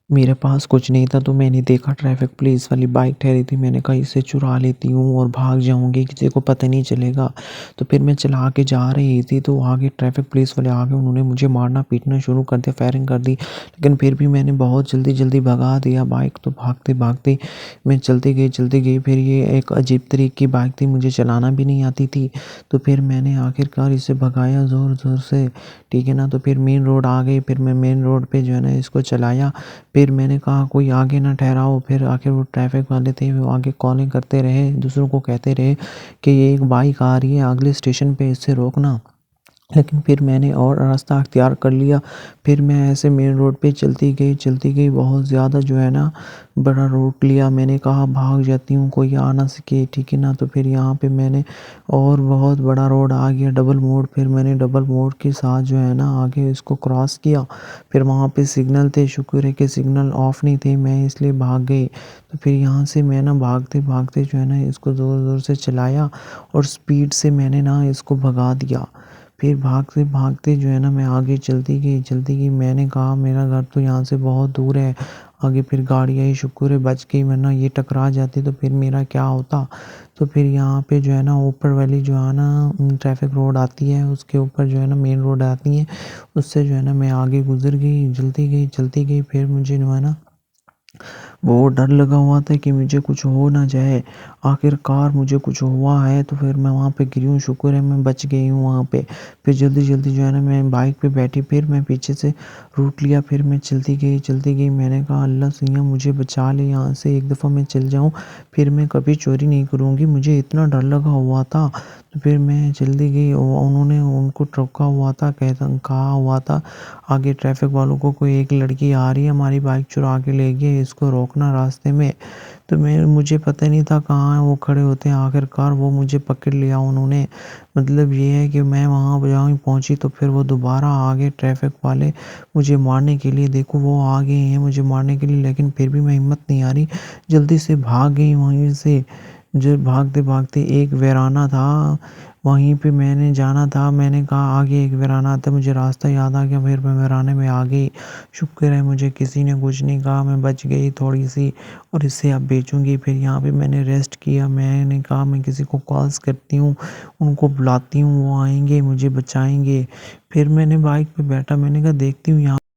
میرے پاس کچھ نہیں تھا تو میں نے دیکھا ٹریفک پولیس والی بائک ٹھہری تھی، میں نے کہا اسے چرا لیتی ہوں اور بھاگ جاؤں گی، کسی کو پتہ نہیں چلے گا۔ تو پھر میں چلا کے جا رہی تھی تو آگے ٹریفک پولیس والے آگے، انہوں نے مجھے مارنا پیٹنا شروع کر دیا، فائرنگ کر دی، لیکن پھر بھی میں نے بہت جلدی بھگا دیا بائک، تو بھاگتے میں چلتی گئی۔ پھر یہ ایک عجیب طریقے کی بائک تھی، مجھے چلانا بھی نہیں آتی تھی، تو پھر میں نے آخرکار اسے بھگایا زور سے، ٹھیک ہے نا۔ تو پھر مین روڈ آ گئی، پھر میں مین روڈ پہ جو ہے نا اس کو چلایا، پھر میں نے کہا کوئی آگے نہ ٹھہراؤ، پھر آخر وہ ٹریفک والے تھے وہ آگے کالنگ کرتے رہے، دوسروں کو کہتے رہے کہ یہ ایک بائک آ رہی ہے اگلے اسٹیشن پہ، اس سے روکنا، لیکن پھر میں نے اور راستہ اختیار کر لیا۔ پھر میں ایسے مین روڈ پہ چلتی گئی، بہت زیادہ جو ہے نا بڑا روٹ لیا، میں نے کہا بھاگ جاتی ہوں کوئی آ نہ سکے، ٹھیک ہے نا۔ تو پھر یہاں پہ میں نے اور بہت بڑا روڈ آ گیا ڈبل موڑ، پھر میں نے ڈبل موڑ کے ساتھ جو ہے نا آگے اس کو کراس کیا، پھر وہاں پہ سگنل تھے، شکر ہے کہ سگنل آف نہیں تھے، میں اس لیے بھاگ گئی۔ تو پھر یہاں سے میں نا بھاگتے جو ہے نا اس کو زور سے چلایا اور سپیڈ سے میں نے نا اس کو بھگا دیا۔ پھر بھاگتے جو ہے نا میں آگے چلتی گئی، میں نے کہا میرا گھر تو یہاں سے بہت دور ہے، آگے پھر گاڑی آئی، شکر ہے بچ گئی، ورنہ یہ ٹکرا جاتی تو پھر میرا کیا ہوتا۔ تو پھر یہاں پہ جو ہے نا اوپر والی جو ہے نا ٹریفک روڈ آتی ہے، اس کے اوپر جو ہے نا مین روڈ آتی ہے، اس سے جو ہے نا میں آگے گزر گئی، چلتی گئی، پھر مجھے جو ہے نا بہت ڈر لگا ہوا تھا کہ مجھے کچھ ہو نہ جائے، آخرکار مجھے کچھ ہوا ہے تو پھر میں وہاں پہ گری ہوں، شکر ہے میں بچ گئی ہوں وہاں پہ۔ پھر جلدی جو ہے نا میں بائک پہ بیٹھی، پھر میں پیچھے سے روٹ لیا، پھر میں چلتی گئی، میں نے کہا اللہ سیاں مجھے بچا لے یہاں سے، ایک دفعہ میں چل جاؤں پھر میں کبھی چوری نہیں کروں گی، مجھے اتنا ڈر لگا ہوا تھا۔ تو پھر میں جلدی گئی، انہوں نے ان کو ٹرکا ہوا تھا، کہا ہوا تھا آگے ٹریفک والوں کو کوئی ایک لڑکی آ رہی ہے ہماری بائک چرا کے لے گئی، اس کو روکنا راستے میں۔ تو مجھے پتہ نہیں تھا کہاں وہ کھڑے ہوتے ہیں، آخرکار وہ مجھے پکڑ لیا انہوں نے۔ مطلب یہ ہے کہ میں وہاں جہاں پہنچی تو پھر وہ دوبارہ آگے ٹریفک والے مجھے مارنے کے لیے، دیکھو وہ آ گئے ہیں مجھے مارنے کے لیے، لیکن پھر بھی میں ہمت نہیں آ رہی، جلدی سے بھاگ گئی وہیں سے۔ جو بھاگتے ایک ویرانہ تھا، وہیں پہ میں نے جانا تھا، میں نے کہا آگے ایک ویرانہ تھا، مجھے راستہ یاد آ گیا، پھر میں ویرانے میں آ گئی، شکر ہے مجھے کسی نے کچھ نہیں کہا، میں بچ گئی تھوڑی سی، اور اسے اب بیچوں گی۔ پھر یہاں پہ میں نے ریسٹ کیا، میں نے کہا میں کسی کو کالز کرتی ہوں، ان کو بلاتی ہوں، وہ آئیں گے مجھے بچائیں گے۔ پھر میں نے بائک پہ بیٹھا، میں نے کہا دیکھتی ہوں یہاں